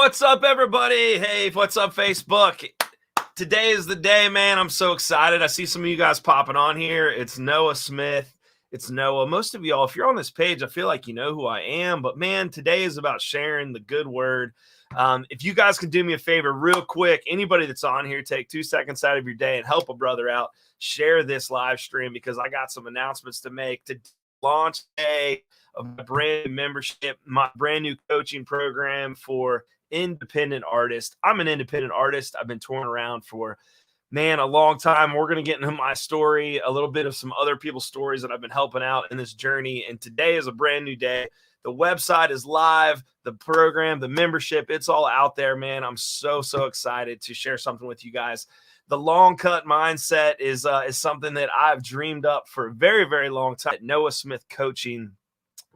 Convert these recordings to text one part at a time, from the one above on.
What's up, everybody? Hey, what's up, Facebook? Today is the day, man. I'm so excited. I see some of you guys popping on here. It's Noah Smith. It's Noah. Most of y'all, if you're on this page, I feel like you know who I am. But, man, today is about sharing the good word. If you guys can do me a favor real quick, anybody that's on here, take 2 seconds out of your day and help a brother out. Share this live stream because I got some announcements to make to launch of my brand new membership, my brand new coaching program for independent artists. I'm an independent artist. I've been touring around for, man, a long time. We're going to get into my story, a little bit of some other people's stories that I've been helping out in this journey. And today is a brand new day. The website is live, the program, the membership, it's all out there, man. I'm so excited to share something with you guys. The long cut mindset is something that I've dreamed up for a very long time. Noah Smith Coaching.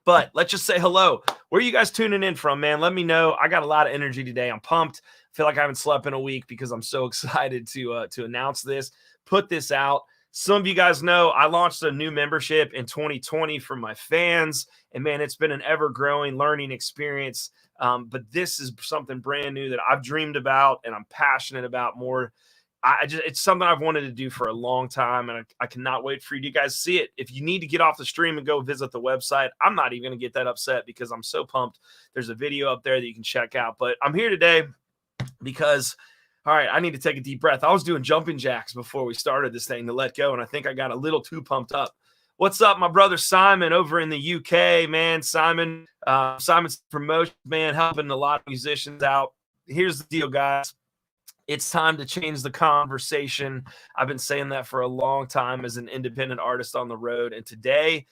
But let's just say hello. Where are you guys tuning in from, man? Let me know. I got a lot of energy today. I'm pumped. I feel like I haven't slept in a week because I'm so excited to announce this, put this out. Some of you guys know I launched a new membership in 2020 for my fans. And, man, it's been an ever-growing learning experience. But this is something brand new that I've dreamed about and I'm passionate about more. It's something I've wanted to do for a long time, and I cannot wait for you to guys see it. If you need to get off the stream and go visit the website, I'm not even going to get that upset because I'm so pumped. There's a video up there that you can check out. But I'm here today because, all right, I need to take a deep breath. I was doing jumping jacks before we started this thing to let go, and I think I got a little too pumped up. What's up, my brother Simon over in the UK, man? Simon's promotion, man, helping a lot of musicians out. Here's the deal, guys. It's time to change the conversation. I've been saying that for a long time as an independent artist on the road. And today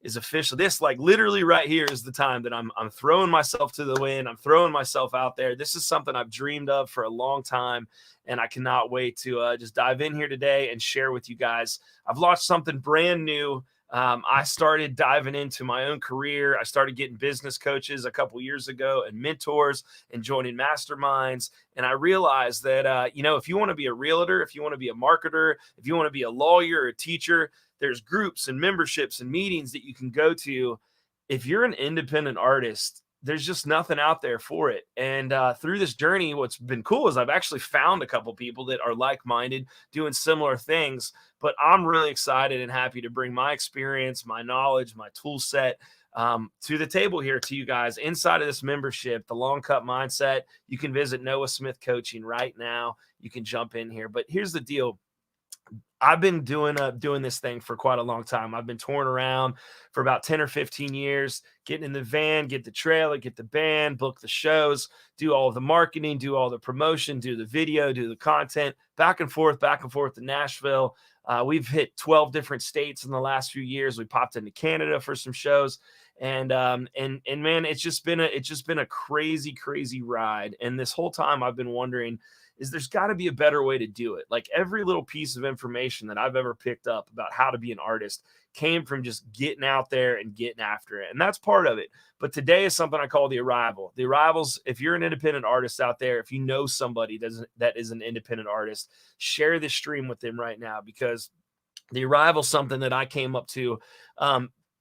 is official. This, like, literally right here is the time that I'm throwing myself to the wind. I'm throwing myself out there. This is something I've dreamed of for a long time. And I cannot wait to just dive in here today and share with you guys. I've launched something brand new. I started diving into my own career. I started getting business coaches a couple years ago and mentors and joining masterminds. And I realized that, if you want to be a realtor, if you want to be a marketer, if you want to be a lawyer or a teacher, there's groups and memberships and meetings that you can go to. If you're an independent artist, there's just nothing out there for it. And through this journey, what's been cool is I've actually found a couple people that are like-minded doing similar things. But I'm really excited and happy to bring my experience, my knowledge, my tool set to the table here to you guys inside of this membership, the Long Cut Mindset. You can visit Noah Smith Coaching right now. You can jump in here. But here's the deal. I've been doing this thing for quite a long time. I've been touring around for about 10 or 15 years, getting in the van, get the trailer, get the band, book the shows, do all of the marketing, do all the promotion, do the video, do the content, back and forth to Nashville. We've hit 12 different states in the last few years. We popped into Canada for some shows. And man, it's just been a crazy ride. And this whole time I've been wondering, there's got to be a better way to do it. Like, every little piece of information that I've ever picked up about how to be an artist came from just getting out there and getting after it. And that's part of it. But today is something I call the arrival. The arrivals, if you're an independent artist out there, if you know somebody that is an independent artist, share this stream with them right now, because the arrival is something that I came up to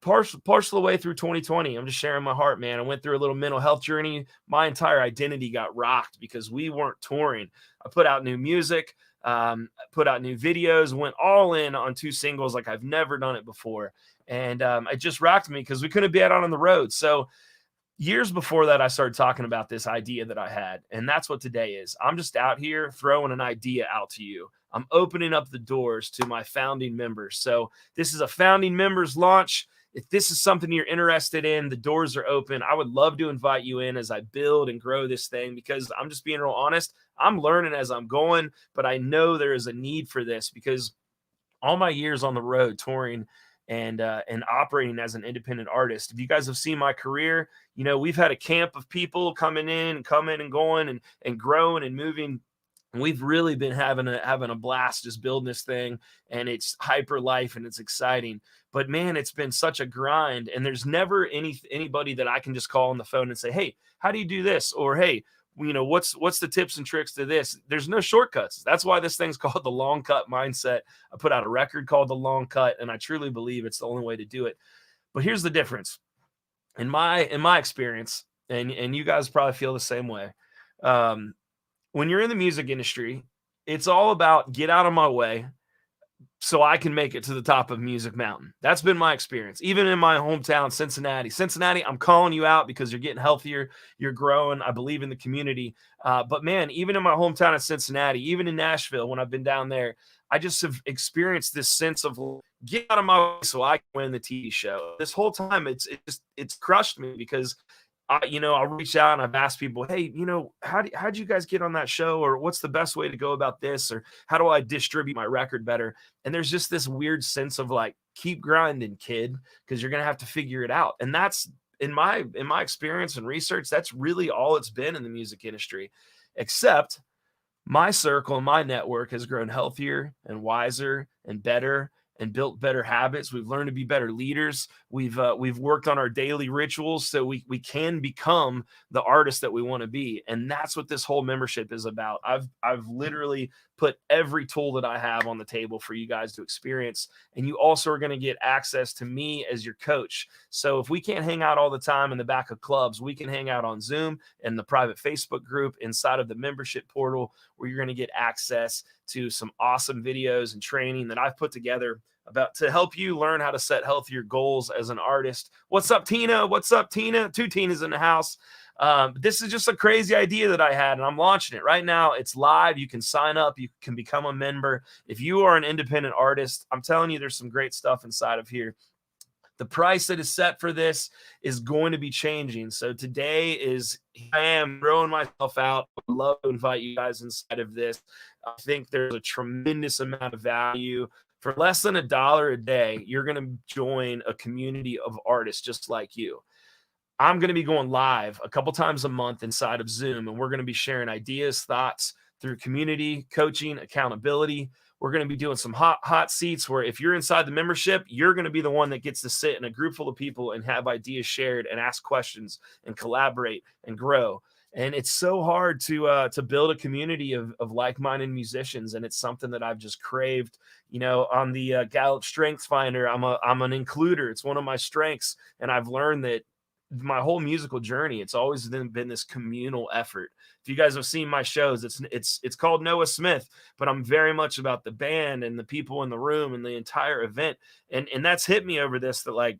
partial of the way through 2020. I'm just sharing my heart, man. I went through a little mental health journey. My entire identity got rocked because we weren't touring. I put out new music, put out new videos, went all in on 2 singles like I've never done it before. And it just rocked me because we couldn't be out on the road. So years before that, I started talking about this idea that I had. And that's what today is. I'm just out here throwing an idea out to you. I'm opening up the doors to my founding members. So this is a founding members launch. If this is something you're interested in, the doors are open. I would love to invite you in as I build and grow this thing, because I'm just being real honest. I'm learning as I'm going, but I know there is a need for this, because all my years on the road touring and operating as an independent artist, if you guys have seen my career, we've had a camp of people coming and going and growing and moving. We've really been having a blast just building this thing, and it's hyper life and it's exciting. But, man, it's been such a grind, and there's never anybody that I can just call on the phone and say, hey, how do you do this? Or, hey, what's the tips and tricks to this? There's no shortcuts. That's why this thing's called the Long Cut Mindset. I put out a record called The Long Cut, and I truly believe it's the only way to do it. But here's the difference. In my experience, and you guys probably feel the same way, Um, when you're in the music industry, it's all about get out of my way so I can make it to the top of Music Mountain. That's been my experience. Even in my hometown, Cincinnati. Cincinnati, I'm calling you out because you're getting healthier, you're growing. I believe in the community. But man, even in my hometown of Cincinnati, even in Nashville, when I've been down there, I just have experienced this sense of get out of my way so I can win the TV show. This whole time, it's crushed me because I'll reach out and I've asked people, hey, how'd you guys get on that show? Or what's the best way to go about this? Or how do I distribute my record better? And there's just this weird sense of like, keep grinding, kid, because you're going to have to figure it out. And that's in my experience and research, that's really all it's been in the music industry, except my circle and my network has grown healthier and wiser and better and built better habits. We've learned to be better leaders. We've worked on our daily rituals so we can become the artist that we want to be. And that's what this whole membership is about. I've literally put every tool that I have on the table for you guys to experience. And you also are going to get access to me as your coach. So if we can't hang out all the time in the back of clubs, we can hang out on Zoom and the private Facebook group inside of the membership portal, where you're going to get access to some awesome videos and training that I've put together about to help you learn how to set healthier goals as an artist. What's up, Tina? What's up, Tina? 2 Tinas in the house. This is just a crazy idea that I had, and I'm launching it right now. It's live. You can sign up. You can become a member. If you are an independent artist, I'm telling you, there's some great stuff inside of here. The price that is set for this is going to be changing. So today I am throwing myself out. I would love to invite you guys inside of this. I think there's a tremendous amount of value. For less than $1 a day, you're going to join a community of artists just like you. I'm going to be going live a couple times a month inside of Zoom, and we're going to be sharing ideas, thoughts through community, coaching, accountability. We're going to be doing some hot seats where if you're inside the membership, you're going to be the one that gets to sit in a group full of people and have ideas shared and ask questions and collaborate and grow. And it's so hard to build a community of like-minded musicians, and it's something that I've just craved. On the Gallup Strengths Finder, I'm an includer. It's one of my strengths, and I've learned that my whole musical journey, it's always been this communal effort. If you guys have seen my shows, it's called Noah Smith, but I'm very much about the band and the people in the room and the entire event. And that's hit me over this, that like,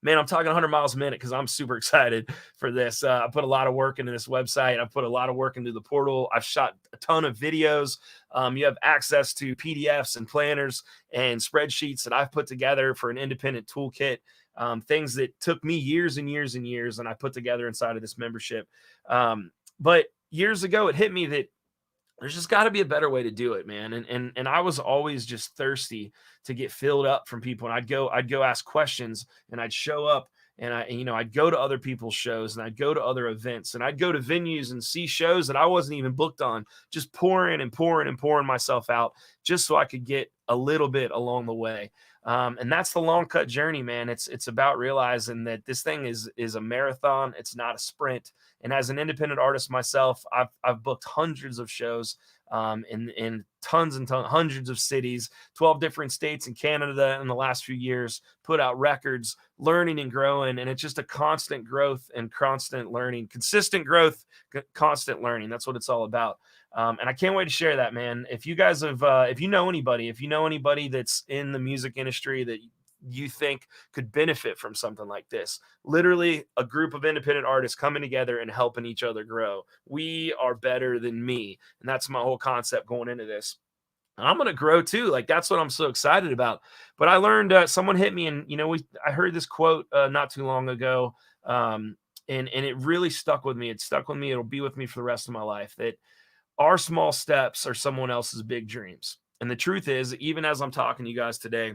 man, I'm talking 100 miles a minute because I'm super excited for this. I put a lot of work into this website. I put a lot of work into the portal. I've shot a ton of videos. You have access to PDFs and planners and spreadsheets that I've put together for an independent toolkit. Things that took me years and years and years, and I put together inside of this membership. But years ago, it hit me that there's just got to be a better way to do it, man. And I was always just thirsty to get filled up from people. And I'd go ask questions, and I'd show up, and I'd go to other people's shows, and I'd go to other events, and I'd go to venues and see shows that I wasn't even booked on, just pouring myself out just so I could get a little bit along the way. And that's the long cut journey, man. It's about realizing that this thing is a marathon. It's not a sprint. And as an independent artist myself, I've booked hundreds of shows in tons and tons, hundreds of cities, 12 different states in Canada in the last few years, put out records, learning and growing. And it's just a constant growth and constant learning, consistent growth, constant learning. That's what it's all about. And I can't wait to share that, man. If you guys have, if you know anybody that's in the music industry that you think could benefit from something like this, literally a group of independent artists coming together and helping each other grow. We are better than me. And that's my whole concept going into this. I'm going to grow too. Like, that's what I'm so excited about. But I learned, someone hit me, and, I heard this quote not too long ago. And it really stuck with me. It stuck with me. It'll be with me for the rest of my life, that our small steps are someone else's big dreams. And the truth is, even as I'm talking to you guys today,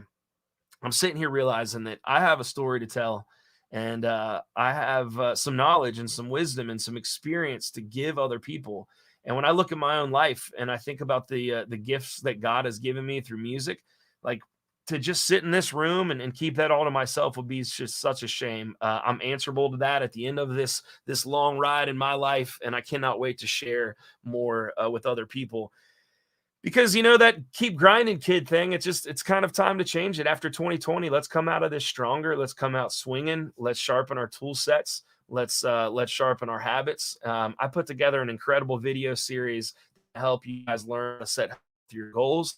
I'm sitting here realizing that I have a story to tell, and I have some knowledge and some wisdom and some experience to give other people. And when I look at my own life and I think about the gifts that God has given me through music, like, to just sit in this room and keep that all to myself would be just such a shame. I'm answerable to that at the end of this long ride in my life, and I cannot wait to share more with other people. Because, that keep grinding kid thing, it's kind of time to change it after 2020. Let's come out of this stronger. Let's come out swinging. Let's sharpen our tool sets. Let's sharpen our habits. I put together an incredible video series to help you guys learn to set your goals.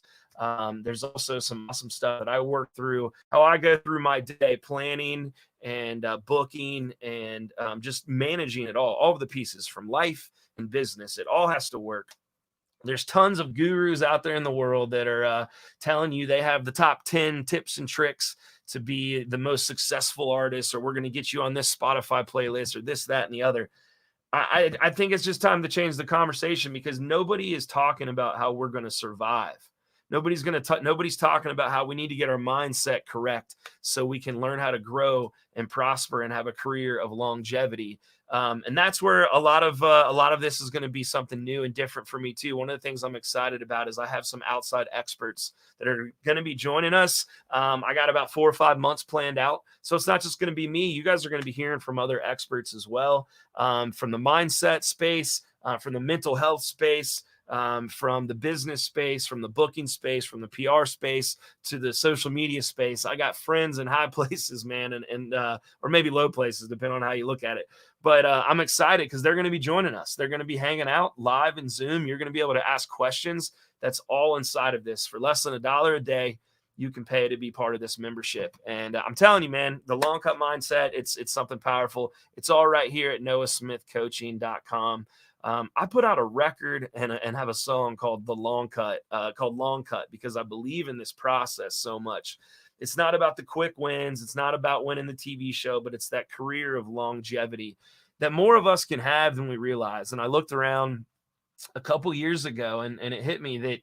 There's also some awesome stuff that I work through, how I go through my day planning and booking and just managing it all of the pieces from life and business. It all has to work. There's tons of gurus out there in the world that are telling you they have the top 10 tips and tricks to be the most successful artist, or we're going to get you on this Spotify playlist, or this, that, and the other. I think it's just time to change the conversation, because nobody is talking about how we're going to survive. Nobody's talking about how we need to get our mindset correct so we can learn how to grow and prosper and have a career of longevity. And that's where a lot of this is going to be something new and different for me too. One of the things I'm excited about is I have some outside experts that are going to be joining us. I got about 4 or 5 months planned out, so it's not just going to be me. You guys are going to be hearing from other experts as well, from the mindset space, from the mental health space, from the business space, from the booking space, from the PR space to the social media space. I got friends in high places, man, and or maybe low places, depending on how you look at it. But I'm excited because they're going to be joining us. They're going to be hanging out live in Zoom. You're going to be able to ask questions. That's all inside of this. For less than $1 a day, you can pay to be part of this membership. And I'm telling you, man, the long cut mindset, it's something powerful. It's all right here at noahsmithcoaching.com. I put out a record and have a song called Long Cut, because I believe in this process so much. It's not about the quick wins. It's not about winning the TV show, but it's that career of longevity that more of us can have than we realize. And I looked around a couple years ago and it hit me that,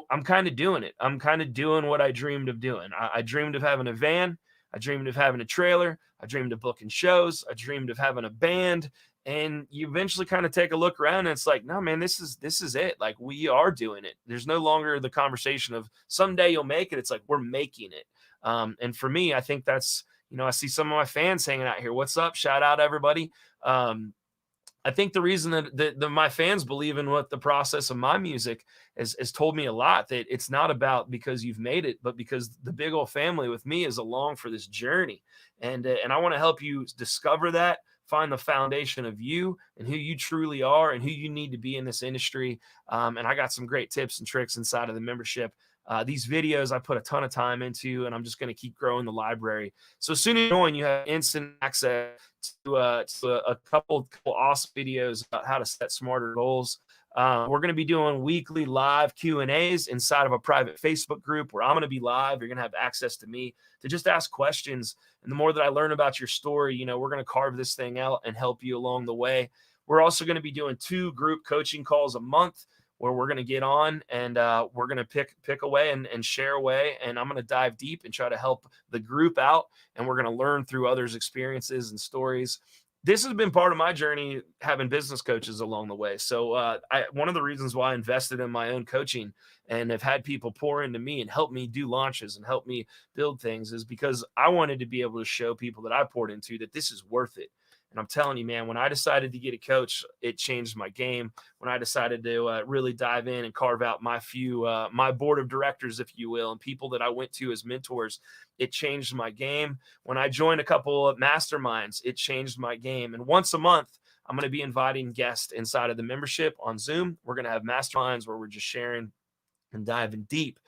I'm kind of doing it. I'm kind of doing what I dreamed of doing. I dreamed of having a van. I dreamed of having a trailer. I dreamed of booking shows. I dreamed of having a band. And you eventually kind of take a look around and it's like, no, man, this is it. Like, we are doing it. There's no longer the conversation of someday you'll make it. It's like, we're making it. And for me, I think that's, I see some of my fans hanging out here. What's up? Shout out everybody. I think the reason that my fans believe in what the process of my music has told me a lot, that it's not about because you've made it, but because the big old family with me is along for this journey. And I want to help you discover that, find the foundation of you and who you truly are and who you need to be in this industry. And I got some great tips and tricks inside of the membership. These videos I put a ton of time into, and I'm just going to keep growing the library. So as soon as you join, you have instant access to a couple awesome videos about how to set smarter goals. We're going to be doing weekly live Q&As inside of a private Facebook group where I'm going to be live. You're going to have access to me to just ask questions. And the more that I learn about your story, we're going to carve this thing out and help you along the way. We're also going to be doing 2 group coaching calls a month where we're going to get on and we're going to pick away and share away. And I'm going to dive deep and try to help the group out. And we're going to learn through others' experiences and stories. This has been part of my journey, having business coaches along the way. So one of the reasons why I invested in my own coaching and have had people pour into me and help me do launches and help me build things is because I wanted to be able to show people that I poured into that this is worth it. And I'm telling you, man, when I decided to get a coach, it changed my game. When I decided to really dive in and carve out my board of directors, if you will, and people that I went to as mentors, it changed my game. When I joined a couple of masterminds, it changed my game. And once a month, I'm going to be inviting guests inside of the membership on Zoom. We're going to have masterminds where we're just sharing and diving deep.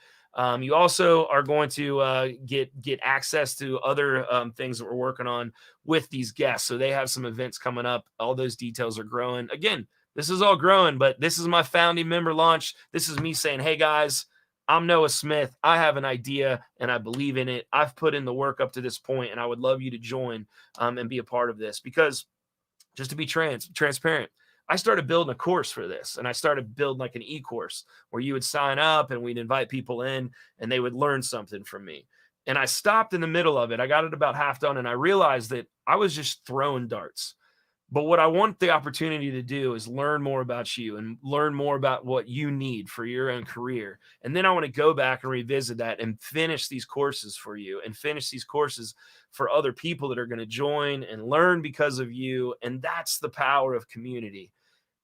You also are going to get access to other things that we're working on with these guests. So they have some events coming up. All those details are growing. Again, this is all growing, but this is my founding member launch. This is me saying, hey guys, I'm Noah Smith. I have an idea and I believe in it. I've put in the work up to this point, and I would love you to join and be a part of this, because just to be transparent, I started building a course for this, and I started building like an e-course where you would sign up and we'd invite people in and they would learn something from me. And I stopped in the middle of it. I got it about half done, and I realized that I was just throwing darts. But what I want the opportunity to do is learn more about you and learn more about what you need for your own career. And then I want to go back and revisit that and finish these courses for you and finish these courses for other people that are going to join and learn because of you. And that's the power of community.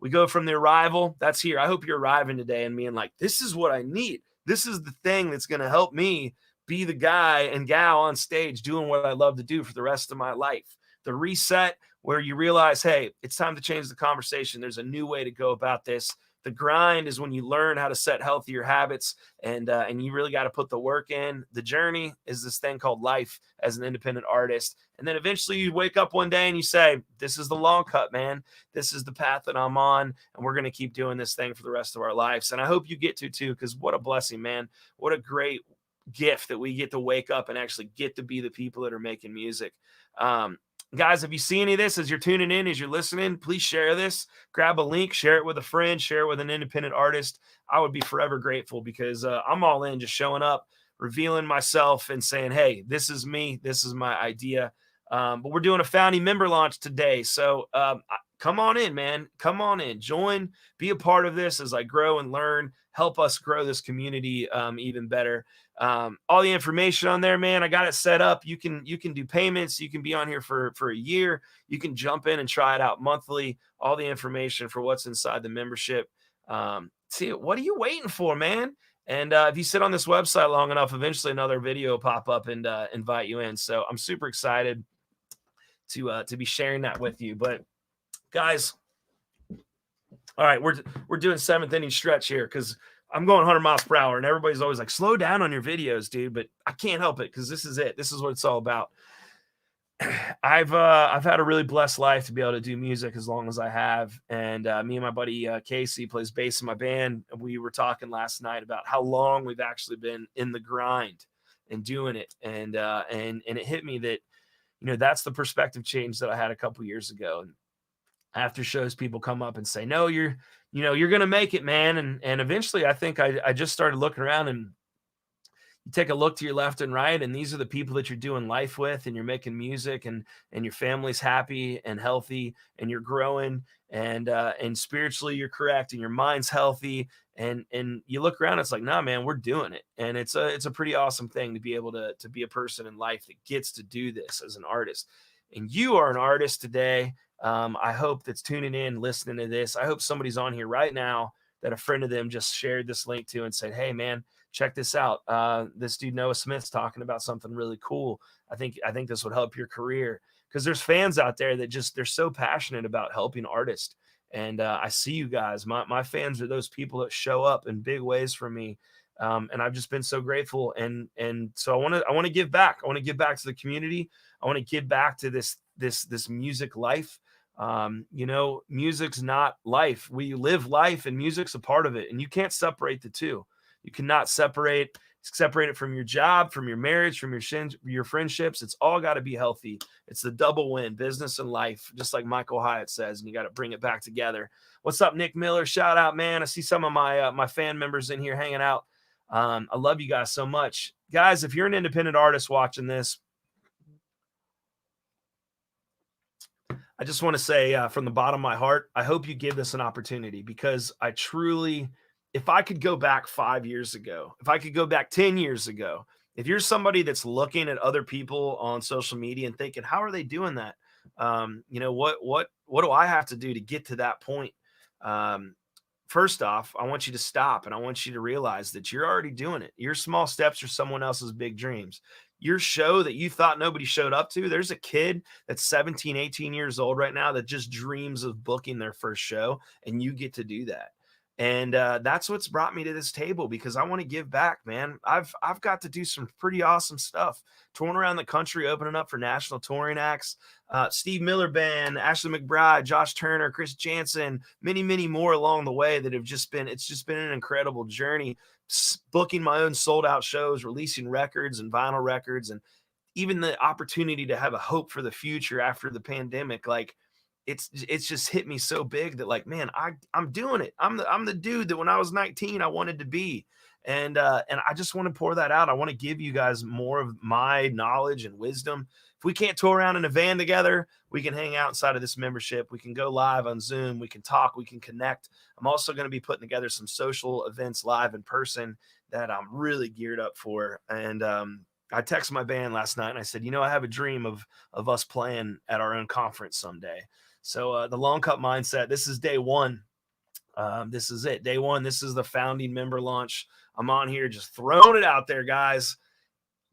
We go from the arrival, that's here. I hope you're arriving today and being like, this is what I need. This is the thing that's going to help me be the guy and gal on stage doing what I love to do for the rest of my life. The reset where you realize, hey, it's time to change the conversation. There's a new way to go about this. The grind is when you learn how to set healthier habits, and you really got to put the work in. The journey is this thing called life as an independent artist. And then eventually you wake up one day and you say, this is the long cut, man. This is the path that I'm on, and we're going to keep doing this thing for the rest of our lives. And I hope you get to too, because what a blessing, man. What a great gift that we get to wake up and actually get to be the people that are making music. Guys, if you see any of this as you're tuning in, as you're listening, please share this. Grab a link, share it with a friend, share it with an independent artist. I would be forever grateful, because I'm all in, just showing up, revealing myself and saying, hey, this is me. This is my idea. But we're doing a founding member launch today. So come on in, man. Come on in. Join. Be a part of this as I grow and learn. Help us grow this community even better. All the information on there, man. I got it set up. You can do payments. You can be on here for a year. You can jump in and try it out monthly. All the information for what's inside the membership. See, what are you waiting for, man? And if you sit on this website long enough, eventually another video will pop up and invite you in. So I'm super excited to be sharing that with you. But guys, all right, we're doing seventh inning stretch here, because I'm going 100 miles per hour, and everybody's always like, slow down on your videos, dude. But I can't help it, because this is it. This is what it's all about. I've had a really blessed life to be able to do music as long as I have. And me and my buddy Casey plays bass in my band. We were talking last night about how long we've actually been in the grind and doing it. And it hit me that, that's the perspective change that I had a couple years ago. And after shows, people come up and say, no, you're going to make it, man. And eventually I think I just started looking around, and you take a look to your left and right, and these are the people that you're doing life with, and you're making music, and your family's happy and healthy, and you're growing, and spiritually you're correct, and your mind's healthy. And you look around, it's like, nah, man, we're doing it. And it's a pretty awesome thing to be able to be a person in life that gets to do this as an artist. And you are an artist today. I hope that's tuning in, listening to this. I hope somebody's on here right now that a friend of them just shared this link to and said, hey, man, check this out. This dude Noah Smith's talking about something really cool. I think this would help your career, because there's fans out there that they're so passionate about helping artists. And I see you guys. My fans are those people that show up in big ways for me. And I've just been so grateful. And so I want to give back. I want to give back to the community. I want to give back to this music life. Music's not life. We live life, and music's a part of it. And you can't separate the two. You cannot separate it from your job, from your marriage, from your friendships. It's all got to be healthy. It's the double win, business and life, just like Michael Hyatt says, and you got to bring it back together. What's up, Nick Miller? Shout out, man. I see some of my fan members in here hanging out. I love you guys so much. Guys, if you're an independent artist watching this, I just want to say from the bottom of my heart, I hope you give this an opportunity, because I truly, if I could go back 5 years ago, if I could go back 10 years ago, if you're somebody that's looking at other people on social media and thinking, how are they doing that? What do I have to do to get to that point? First off, I want you to stop, and I want you to realize that you're already doing it. Your small steps are someone else's big dreams. Your show that you thought nobody showed up to, there's a kid that's 17, 18 years old right now that just dreams of booking their first show, and you get to do that. And that's what's brought me to this table, because I want to give back, man. I've got to do some pretty awesome stuff, touring around the country, opening up for national touring acts. Steve Miller Band, Ashley McBride, Josh Turner, Chris Jansen, many, many more along the way that have it's just been an incredible journey. Booking my own sold out shows, releasing records and vinyl records, and even the opportunity to have a hope for the future after the pandemic. Like, it's just hit me so big that, like, man, I'm doing it. I'm the dude that when I was 19, I wanted to be. And I just want to pour that out. I want to give you guys more of my knowledge and wisdom. If we can't tour around in a van together, we can hang out inside of this membership. We can go live on Zoom. We can talk. We can connect. I'm also going to be putting together some social events live in person that I'm really geared up for. And I texted my band last night and I said, I have a dream of us playing at our own conference someday. So the long cut mindset, this is day one. This is it. Day one. This is the founding member launch. I'm on here just throwing it out there, guys.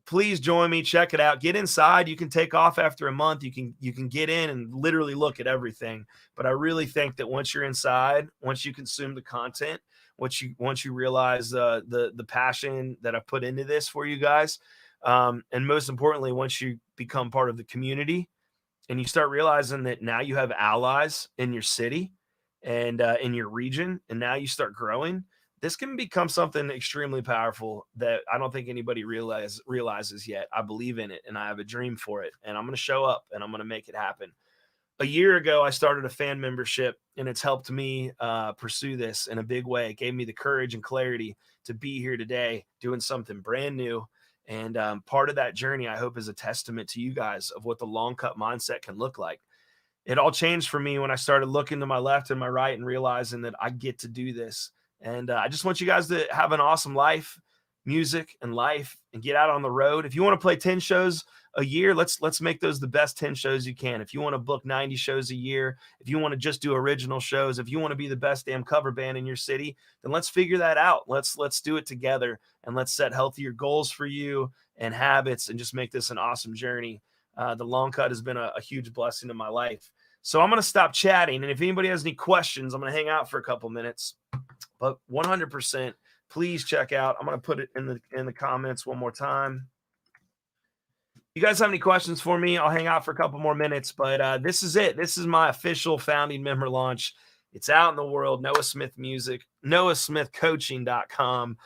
Please join me. Check it out. Get inside. You can take off after a month. You can get in and literally look at everything. But I really think that once you're inside, once you consume the content, once you realize the passion that I put into this for you guys, and most importantly, once you become part of the community and you start realizing that now you have allies in your city and in your region, and now you start growing, this can become something extremely powerful that I don't think anybody realizes yet. I believe in it, and I have a dream for it, and I'm going to show up and I'm going to make it happen. A year ago, I started a fan membership, and it's helped me pursue this in a big way. It gave me the courage and clarity to be here today doing something brand new. And part of that journey, I hope, is a testament to you guys of what the long cut mindset can look like. It all changed for me when I started looking to my left and my right and realizing that I get to do this. And I just want you guys to have an awesome life, music and life, and get out on the road. If you want to play 10 shows a year, let's make those the best 10 shows you can. If you want to book 90 shows a year, if you want to just do original shows, if you want to be the best damn cover band in your city, then let's figure that out. Let's do it together, and let's set healthier goals for you and habits, and just make this an awesome journey. The long cut has been a huge blessing in my life. So I'm going to stop chatting, and if anybody has any questions, I'm going to hang out for a couple minutes. But 100%, please check out. I'm going to put it in the comments one more time. You guys have any questions for me? I'll hang out for a couple more minutes, but this is it. This is my official founding member launch. It's out in the world. Noah Smith Music, noahsmithcoaching.com.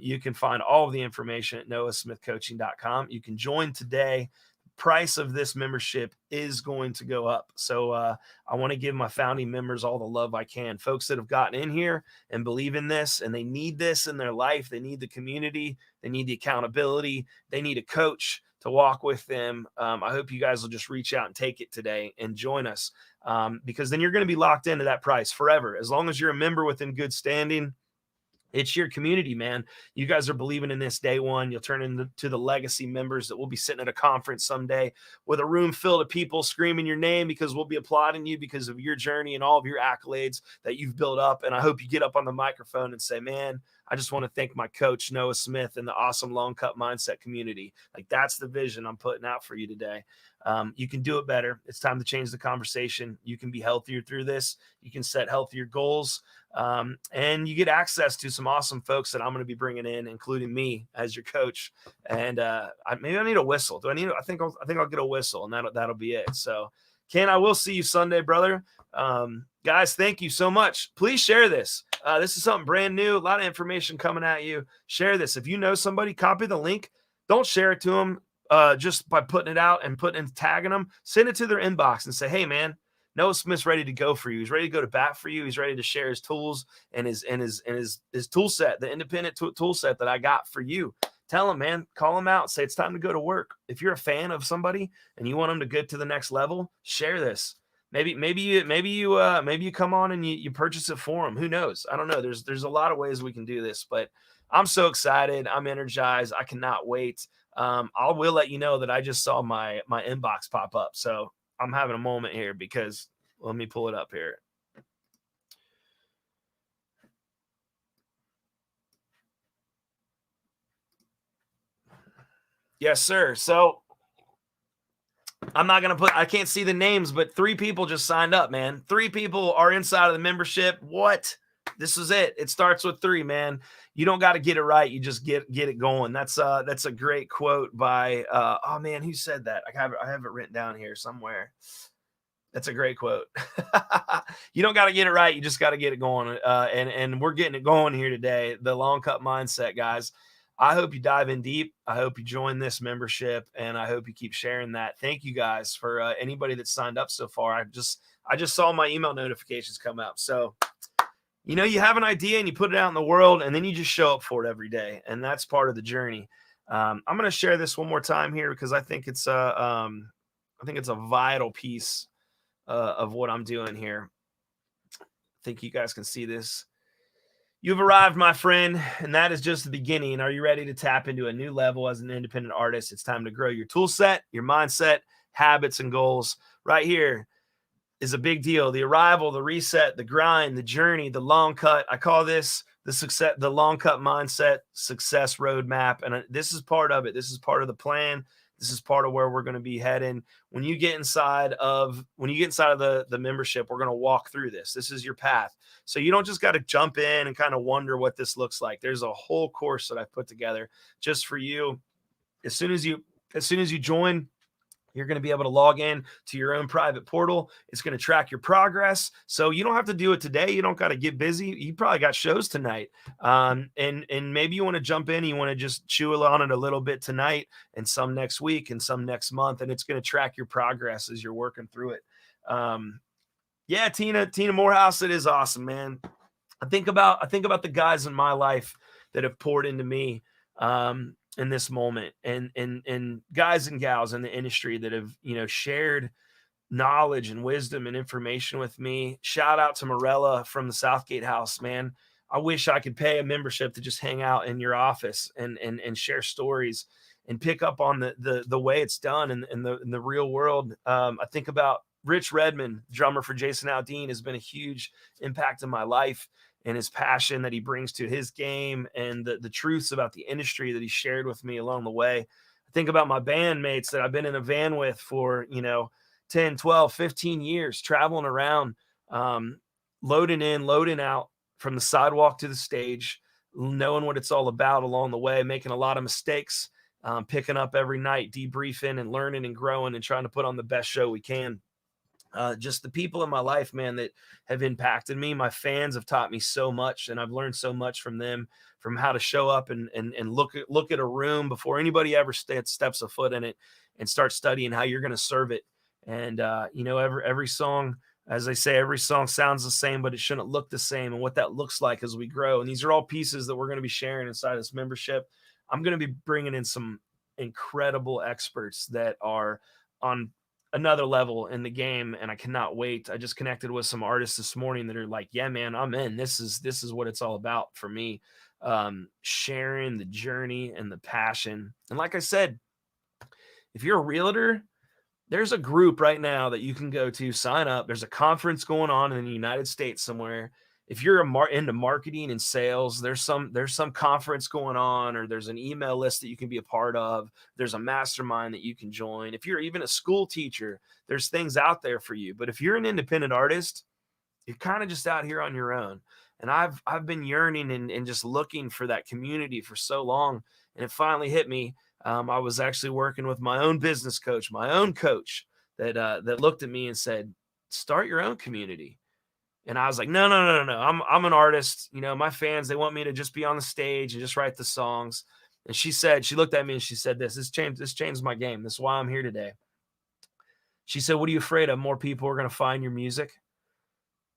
You can find all of the information at noahsmithcoaching.com. You can join today. Price of this membership is going to go up. So I want to give my founding members all the love I can. Folks that have gotten in here and believe in this, and they need this in their life. They need the community. They need the accountability. They need a coach to walk with them. I hope you guys will just reach out and take it today and join us, because then you're going to be locked into that price forever. As long as you're a member within good standing, it's your community, man. You guys are believing in this day one. You'll turn into the legacy members that will be sitting at a conference someday with a room filled of people screaming your name, because we'll be applauding you because of your journey and all of your accolades that you've built up. And I hope you get up on the microphone and say, man, I just want to thank my coach, Noah Smith, and the awesome long cut mindset community. Like, that's the vision I'm putting out for you today. You can do it better. It's time to change the conversation. You can be healthier through this. You can set healthier goals. And you get access to some awesome folks that I'm going to be bringing in, including me as your coach. And maybe I need a whistle. I think I'll get a whistle, and that'll be it. So, Ken, I will see you Sunday, brother. Guys, thank you so much. Please share this. This is something brand new. A lot of information coming at you. Share this. If you know somebody, copy the link. Don't share it to them just by putting it out and tagging them. Send it to their inbox and say, hey, man, Noah Smith's ready to go for you. He's ready to go to bat for you. He's ready to share his tools and his tool set, the independent tool set that I got for you. Tell him, man, call him out. Say it's time to go to work. If you're a fan of somebody and you want them to get to the next level, share this. Maybe you come on and you purchase it for them. Who knows? I don't know. There's a lot of ways we can do this, but I'm so excited. I'm energized. I cannot wait. I will let you know that I just saw my inbox pop up. So I'm having a moment here, because let me pull it up here. Yes, sir. So I'm not going to I can't see the names, but 3 people just signed up, man. 3 people are inside of the membership. What? This is it. It starts with 3, man. You don't got to get it right. You just get it going. That's a great quote by, oh man, who said that? I have it written down here somewhere. That's a great quote. You don't got to get it right. You just got to get it going. And we're getting it going here today. The long cut mindset, guys. I hope you dive in deep. I hope you join this membership, and I hope you keep sharing that. Thank you guys for anybody that signed up so far. I just saw my email notifications come up. So, you have an idea and you put it out in the world, and then you just show up for it every day. And that's part of the journey. I'm going to share this one more time here, because I think it's a vital piece of what I'm doing here. I think you guys can see this. You've arrived, my friend, and that is just the beginning. Are you ready to tap into a new level as an independent artist? It's time to grow your tool set, your mindset, habits, and goals. Right here is a big deal. The arrival, the reset, the grind, the journey, the long cut. I call this the long cut mindset success roadmap. And this is part of it. This is part of the plan. This is part of where we're going to be heading. When you get inside of the membership, we're going to walk through this. This is your path. So you don't just got to jump in and kind of wonder what this looks like. There's a whole course that I've put together just for you. As soon as you join, you're going to be able to log in to your own private portal. It's going to track your progress. So you don't have to do it today. You don't got to get busy. You probably got shows tonight. And maybe you want to jump in. You want to just chew on it a little bit tonight and some next week and some next month. And it's going to track your progress as you're working through it. Yeah, Tina Morehouse, it is awesome, man. I think about the guys in my life that have poured into me. In this moment, and guys and gals in the industry that have, shared knowledge and wisdom and information with me. Shout out to Morella from the Southgate House, man. I wish I could pay a membership to just hang out in your office and share stories and pick up on the way it's done in the real world. I think about Rich Redmond, drummer for Jason Aldean, has been a huge impact in my life, and his passion that he brings to his game and the truths about the industry that he shared with me along the way. I think about my bandmates that I've been in a van with for, 10, 12, 15 years, traveling around, loading in, loading out from the sidewalk to the stage, knowing what it's all about along the way, making a lot of mistakes, picking up every night, debriefing and learning and growing and trying to put on the best show we can. Just the people in my life, man, that have impacted me. My fans have taught me so much, and I've learned so much from them, from how to show up and look at a room before anybody ever steps a foot in it, and start studying how you're going to serve it. And every song, as I say, every song sounds the same, but it shouldn't look the same, and what that looks like as we grow. And these are all pieces that we're going to be sharing inside this membership. I'm going to be bringing in some incredible experts that are on another level in the game, and I cannot wait. I just connected with some artists this morning that are like, yeah, man, I'm in. This is what it's all about for me. Sharing the journey and the passion. And like I said, if you're a realtor, there's a group right now that you can go to, sign up. There's a conference going on in the United States somewhere. If you're into marketing and sales, there's some conference going on, or there's an email list that you can be a part of. There's a mastermind that you can join. If you're even a school teacher, there's things out there for you. But if you're an independent artist, you're kind of just out here on your own. And I've been yearning and just looking for that community for so long. And it finally hit me. I was actually working with my own business coach, my own coach that looked at me and said, start your own community. And I was like, no. I'm an artist. My fans, they want me to just be on the stage and just write the songs. And she looked at me and she said, this changed my game. This is why I'm here today. She said, what are you afraid of? More people are going to find your music.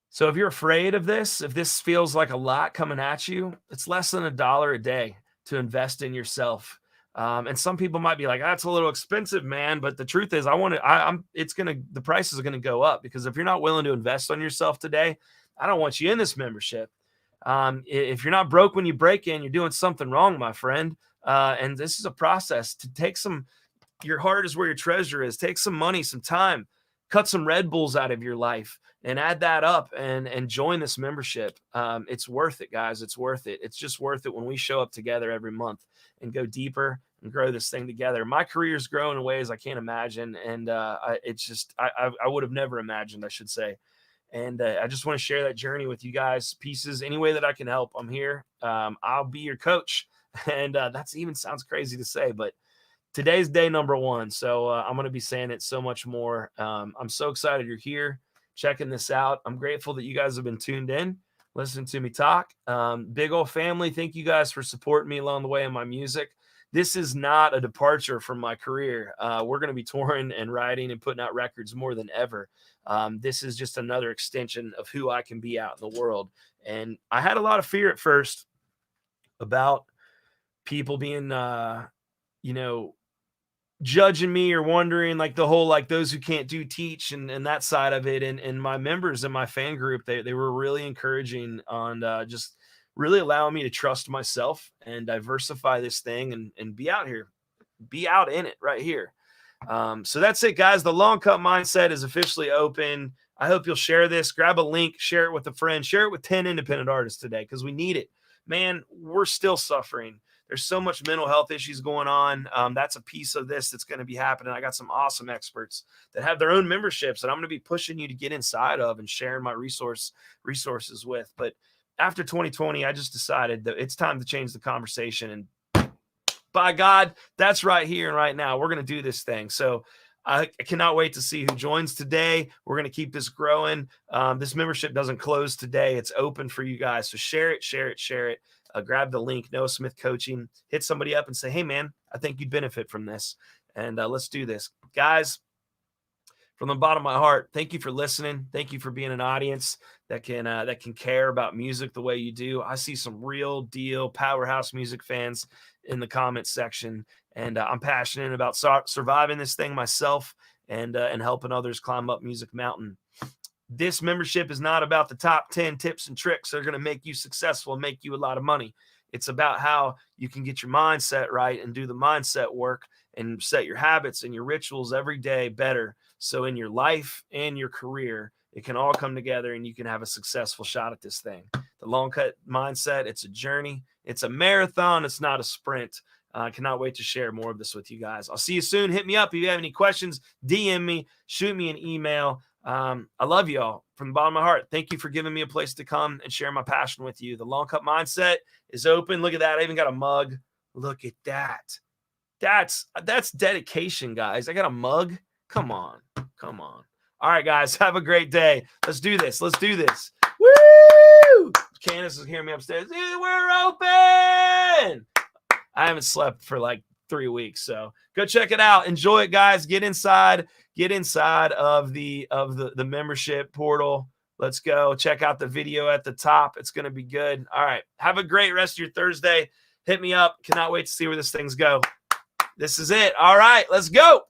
So if you're afraid of this, if this feels like a lot coming at you, it's less than $1 a day to invest in yourself. And some people might be like, that's a little expensive, man. But the truth is, the prices are going to go up, because if you're not willing to invest on yourself today, I don't want you in this membership. If you're not broke when you break in, you're doing something wrong, my friend. And this is a process to take your heart is where your treasure is. Take some money, some time, cut some Red Bulls out of your life and add that up and join this membership. It's worth it, guys. It's worth it. It's just worth it when we show up together every month and go deeper and grow this thing together. My career's grown in ways I can't imagine. And I would have never imagined, I should say. And I just want to share that journey with you guys, pieces, any way that I can help. I'm here. I'll be your coach. And that's even sounds crazy to say, but today's day number 1. So I'm going to be saying it so much more. I'm so excited you're here checking this out. I'm grateful that you guys have been tuned in, listening to me talk. Big old family, thank you guys for supporting me along the way in my music. This is not a departure from my career. We're going to be touring and writing and putting out records more than ever. This is just another extension of who I can be out in the world. And I had a lot of fear at first about people being, judging me or wondering, like the whole, like those who can't do teach and that side of it. And my members in my fan group, they were really encouraging on just really allowing me to trust myself and diversify this thing and be out here, be out in it right here. So that's it, guys. The long cut mindset is officially open. I hope you'll share this. Grab a link, share it with a friend, share it with 10 independent artists today because we need it. Man, we're still suffering. There's so much mental health issues going on. That's a piece of this that's going to be happening. I got some awesome experts that have their own memberships that I'm going to be pushing you to get inside of and sharing my resources with. But after 2020, I just decided that it's time to change the conversation. And by God, that's right here and right now. We're going to do this thing. So I cannot wait to see who joins today. We're going to keep this growing. This membership doesn't close today. It's open for you guys. So share it, share it, share it. Grab the link, Noah Smith Coaching. Hit somebody up and say, hey, man, I think you'd benefit from this. And let's do this. Guys, from the bottom of my heart, thank you for listening. Thank you for being an audience that can care about music the way you do. I see some real deal powerhouse music fans in the comments section. And I'm passionate about surviving this thing myself and helping others climb up Music Mountain. This membership is not about the top 10 tips and tricks that are going to make you successful and make you a lot of money. It's about how you can get your mindset right and do the mindset work and set your habits and your rituals every day better. So in your life and your career, it can all come together and you can have a successful shot at this thing. The long cut mindset, it's a journey. It's a marathon. It's not a sprint. I cannot wait to share more of this with you guys. I'll see you soon. Hit me up. If you have any questions, DM me, shoot me an email. I love you all from the bottom of my heart. Thank you for giving me a place to come and share my passion with you. The Long Cut Mindset is open. Look at that. I even got a mug. Look at that. That's dedication, guys. I got a mug. Come on. All right, guys. Have a great day. Let's do this. Woo! Candace is hearing me upstairs. We're open. I haven't slept for like 3 weeks, so go check it out. Enjoy it, guys. Get inside of the membership portal. Let's go check out the video at the top. It's going to be good. All right. Have a great rest of your Thursday. Hit me up. Cannot wait to see where this thing's go. This is it. All right. Let's go.